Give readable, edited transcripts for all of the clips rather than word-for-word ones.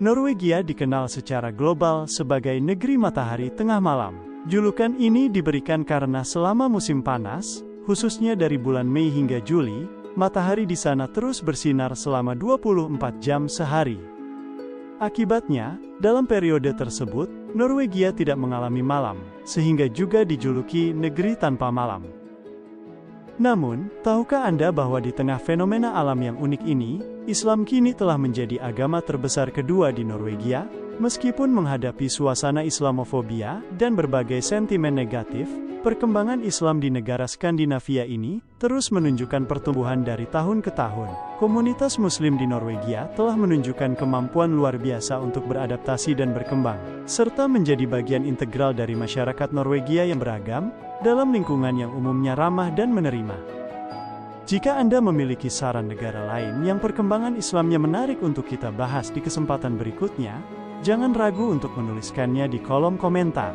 Norwegia dikenal secara global sebagai negeri matahari tengah malam. Julukan ini diberikan karena selama musim panas, khususnya dari bulan Mei hingga Juli, matahari di sana terus bersinar selama 24 jam sehari. Akibatnya, dalam periode tersebut, Norwegia tidak mengalami malam, sehingga juga dijuluki negeri tanpa malam. Namun, tahukah Anda bahwa di tengah fenomena alam yang unik ini, Islam kini telah menjadi agama terbesar kedua di Norwegia? Meskipun menghadapi suasana Islamofobia dan berbagai sentimen negatif, perkembangan Islam di negara Skandinavia ini terus menunjukkan pertumbuhan dari tahun ke tahun. Komunitas Muslim di Norwegia telah menunjukkan kemampuan luar biasa untuk beradaptasi dan berkembang, serta menjadi bagian integral dari masyarakat Norwegia yang beragam, dalam lingkungan yang umumnya ramah dan menerima. Jika Anda memiliki saran negara lain yang perkembangan Islamnya menarik untuk kita bahas di kesempatan berikutnya, jangan ragu untuk menuliskannya di kolom komentar.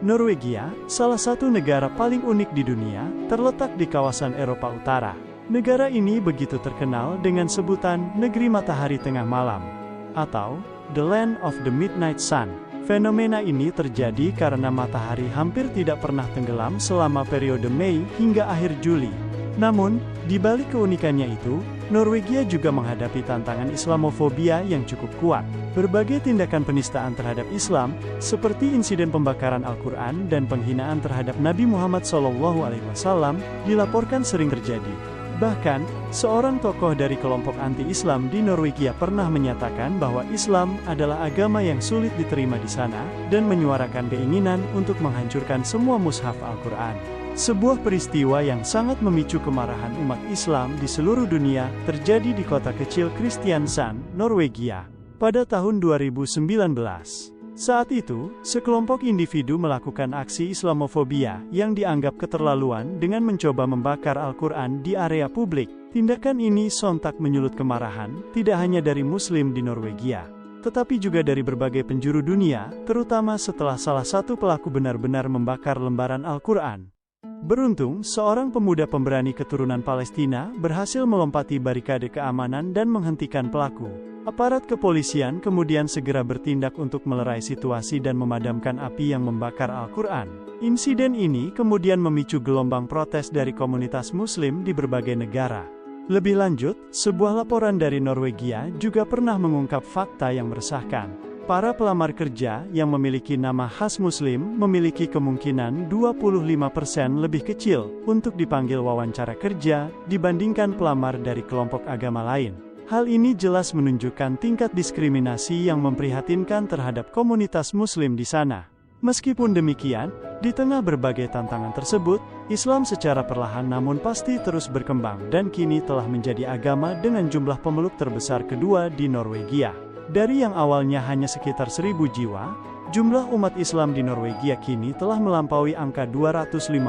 Norwegia, salah satu negara paling unik di dunia, terletak di kawasan Eropa Utara. Negara ini begitu terkenal dengan sebutan Negeri Matahari Tengah Malam, atau The Land of the Midnight Sun. Fenomena ini terjadi karena matahari hampir tidak pernah tenggelam selama periode Mei hingga akhir Juli. Namun, di balik keunikannya itu, Norwegia juga menghadapi tantangan Islamofobia yang cukup kuat. Berbagai tindakan penistaan terhadap Islam, seperti insiden pembakaran Al-Quran dan penghinaan terhadap Nabi Muhammad SAW, dilaporkan sering terjadi. Bahkan, seorang tokoh dari kelompok anti-Islam di Norwegia pernah menyatakan bahwa Islam adalah agama yang sulit diterima di sana, dan menyuarakan keinginan untuk menghancurkan semua mushaf Al-Quran. Sebuah peristiwa yang sangat memicu kemarahan umat Islam di seluruh dunia terjadi di kota kecil Kristiansand, Norwegia, pada tahun 2019. Saat itu, sekelompok individu melakukan aksi Islamofobia yang dianggap keterlaluan dengan mencoba membakar Al-Quran di area publik. Tindakan ini sontak menyulut kemarahan, tidak hanya dari Muslim di Norwegia, tetapi juga dari berbagai penjuru dunia, terutama setelah salah satu pelaku benar-benar membakar lembaran Al-Quran. Beruntung, seorang pemuda pemberani keturunan Palestina berhasil melompati barikade keamanan dan menghentikan pelaku. Aparat kepolisian kemudian segera bertindak untuk melerai situasi dan memadamkan api yang membakar Al-Quran. Insiden ini kemudian memicu gelombang protes dari komunitas Muslim di berbagai negara. Lebih lanjut, sebuah laporan dari Norwegia juga pernah mengungkap fakta yang meresahkan. Para pelamar kerja yang memiliki nama khas Muslim memiliki kemungkinan 25% lebih kecil untuk dipanggil wawancara kerja dibandingkan pelamar dari kelompok agama lain. Hal ini jelas menunjukkan tingkat diskriminasi yang memprihatinkan terhadap komunitas Muslim di sana. Meskipun demikian, di tengah berbagai tantangan tersebut, Islam secara perlahan namun pasti terus berkembang dan kini telah menjadi agama dengan jumlah pemeluk terbesar kedua di Norwegia. Dari yang awalnya hanya sekitar 1.000 jiwa, jumlah umat Islam di Norwegia kini telah melampaui angka 250.000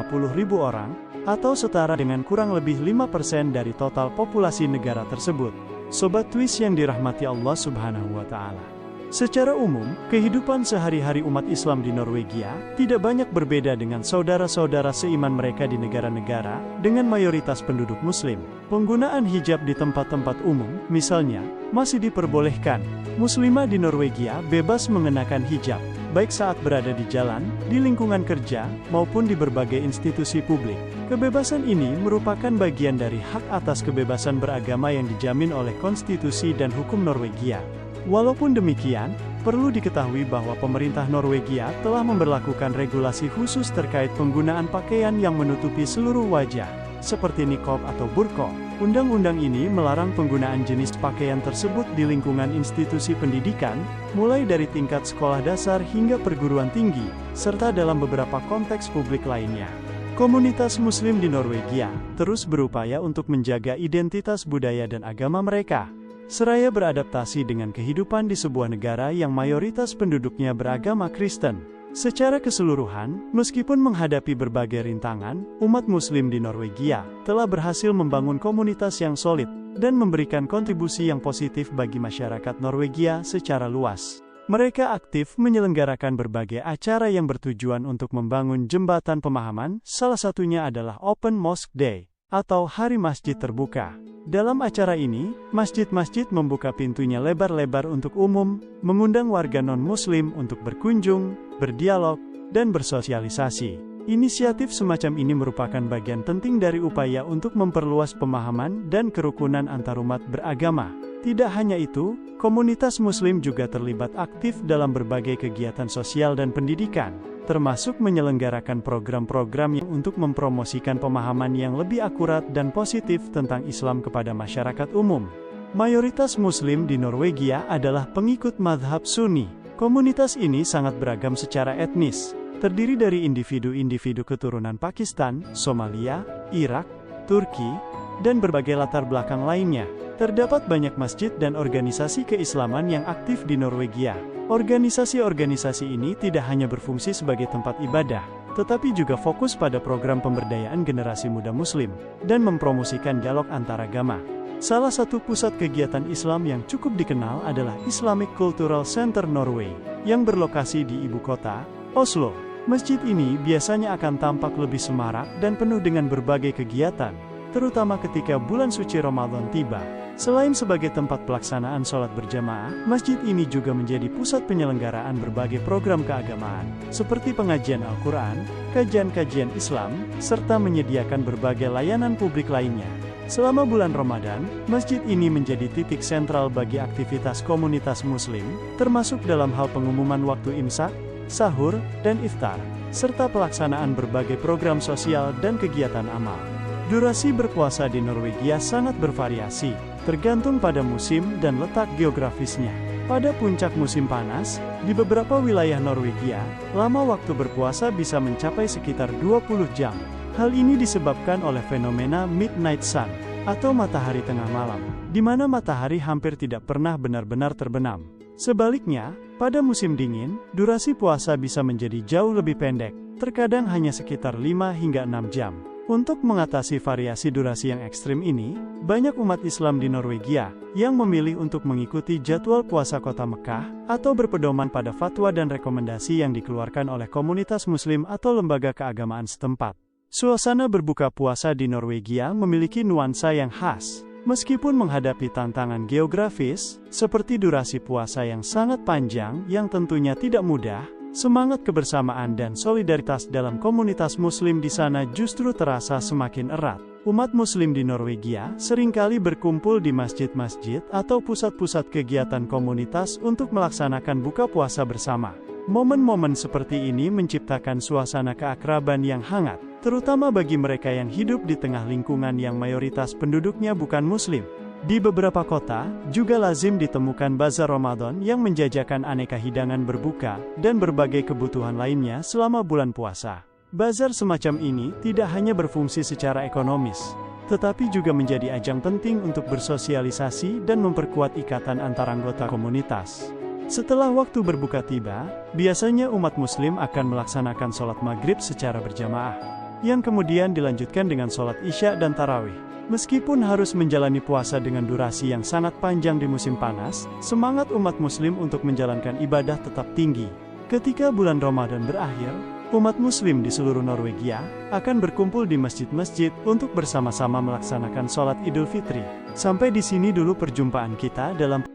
orang, atau setara dengan kurang lebih 5% dari total populasi negara tersebut. Sobat Twist yang dirahmati Allah Subhanahu wa Ta'ala. Secara umum, kehidupan sehari-hari umat Islam di Norwegia tidak banyak berbeda dengan saudara-saudara seiman mereka di negara-negara dengan mayoritas penduduk Muslim. Penggunaan hijab di tempat-tempat umum, misalnya, masih diperbolehkan. Muslimah di Norwegia bebas mengenakan hijab, baik saat berada di jalan, di lingkungan kerja, maupun di berbagai institusi publik. Kebebasan ini merupakan bagian dari hak atas kebebasan beragama yang dijamin oleh konstitusi dan hukum Norwegia. Walaupun demikian, perlu diketahui bahwa pemerintah Norwegia telah memberlakukan regulasi khusus terkait penggunaan pakaian yang menutupi seluruh wajah, seperti niqab atau burqa. Undang-undang ini melarang penggunaan jenis pakaian tersebut di lingkungan institusi pendidikan, mulai dari tingkat sekolah dasar hingga perguruan tinggi, serta dalam beberapa konteks publik lainnya. Komunitas Muslim di Norwegia terus berupaya untuk menjaga identitas budaya dan agama mereka, seraya beradaptasi dengan kehidupan di sebuah negara yang mayoritas penduduknya beragama Kristen. Secara keseluruhan, meskipun menghadapi berbagai rintangan, umat Muslim di Norwegia telah berhasil membangun komunitas yang solid dan memberikan kontribusi yang positif bagi masyarakat Norwegia secara luas. Mereka aktif menyelenggarakan berbagai acara yang bertujuan untuk membangun jembatan pemahaman, salah satunya adalah Open Mosque Day. atau Hari Masjid Terbuka. Dalam acara ini, masjid-masjid membuka pintunya lebar-lebar untuk umum, mengundang warga non-Muslim untuk berkunjung, berdialog, dan bersosialisasi. Inisiatif semacam ini merupakan bagian penting dari upaya untuk memperluas pemahaman dan kerukunan antarumat beragama. Tidak hanya itu, komunitas Muslim juga terlibat aktif dalam berbagai kegiatan sosial dan pendidikan, termasuk menyelenggarakan program-program yang untuk mempromosikan pemahaman yang lebih akurat dan positif tentang Islam kepada masyarakat umum. Mayoritas Muslim di Norwegia adalah pengikut mazhab Sunni. Komunitas ini sangat beragam secara etnis, terdiri dari individu-individu keturunan Pakistan, Somalia, Irak, Turki, dan berbagai latar belakang lainnya. Terdapat banyak masjid dan organisasi keislaman yang aktif di Norwegia. Organisasi-organisasi ini tidak hanya berfungsi sebagai tempat ibadah, tetapi juga fokus pada program pemberdayaan generasi muda Muslim, dan mempromosikan dialog antaragama. Salah satu pusat kegiatan Islam yang cukup dikenal adalah Islamic Cultural Center Norway, yang berlokasi di ibu kota, Oslo. Masjid ini biasanya akan tampak lebih semarak dan penuh dengan berbagai kegiatan, terutama ketika bulan suci Ramadan tiba. Selain sebagai tempat pelaksanaan sholat berjamaah, masjid ini juga menjadi pusat penyelenggaraan berbagai program keagamaan, seperti pengajian Al-Quran, kajian-kajian Islam, serta menyediakan berbagai layanan publik lainnya. Selama bulan Ramadan, masjid ini menjadi titik sentral bagi aktivitas komunitas Muslim, termasuk dalam hal pengumuman waktu imsak, sahur, dan iftar, serta pelaksanaan berbagai program sosial dan kegiatan amal. Durasi berpuasa di Norwegia sangat bervariasi, tergantung pada musim dan letak geografisnya. Pada puncak musim panas, di beberapa wilayah Norwegia, lama waktu berpuasa bisa mencapai sekitar 20 jam. Hal ini disebabkan oleh fenomena midnight sun, atau matahari tengah malam, di mana matahari hampir tidak pernah benar-benar terbenam. Sebaliknya, pada musim dingin, durasi puasa bisa menjadi jauh lebih pendek, terkadang hanya sekitar 5 hingga 6 jam. Untuk mengatasi variasi durasi yang ekstrim ini, banyak umat Islam di Norwegia yang memilih untuk mengikuti jadwal puasa kota Mekah atau berpedoman pada fatwa dan rekomendasi yang dikeluarkan oleh komunitas Muslim atau lembaga keagamaan setempat. Suasana berbuka puasa di Norwegia memiliki nuansa yang khas. Meskipun menghadapi tantangan geografis, seperti durasi puasa yang sangat panjang yang tentunya tidak mudah, semangat kebersamaan dan solidaritas dalam komunitas Muslim di sana justru terasa semakin erat. Umat Muslim di Norwegia seringkali berkumpul di masjid-masjid atau pusat-pusat kegiatan komunitas untuk melaksanakan buka puasa bersama. Momen-momen seperti ini menciptakan suasana keakraban yang hangat, terutama bagi mereka yang hidup di tengah lingkungan yang mayoritas penduduknya bukan Muslim. Di beberapa kota, juga lazim ditemukan bazar Ramadan yang menjajakan aneka hidangan berbuka dan berbagai kebutuhan lainnya selama bulan puasa. Bazar semacam ini tidak hanya berfungsi secara ekonomis, tetapi juga menjadi ajang penting untuk bersosialisasi dan memperkuat ikatan antar anggota komunitas. Setelah waktu berbuka tiba, biasanya umat Muslim akan melaksanakan sholat maghrib secara berjamaah, yang kemudian dilanjutkan dengan sholat isya dan tarawih. Meskipun harus menjalani puasa dengan durasi yang sangat panjang di musim panas, semangat umat Muslim untuk menjalankan ibadah tetap tinggi. Ketika bulan Ramadan berakhir, umat Muslim di seluruh Norwegia akan berkumpul di masjid-masjid untuk bersama-sama melaksanakan sholat Idul Fitri. Sampai di sini dulu perjumpaan kita dalam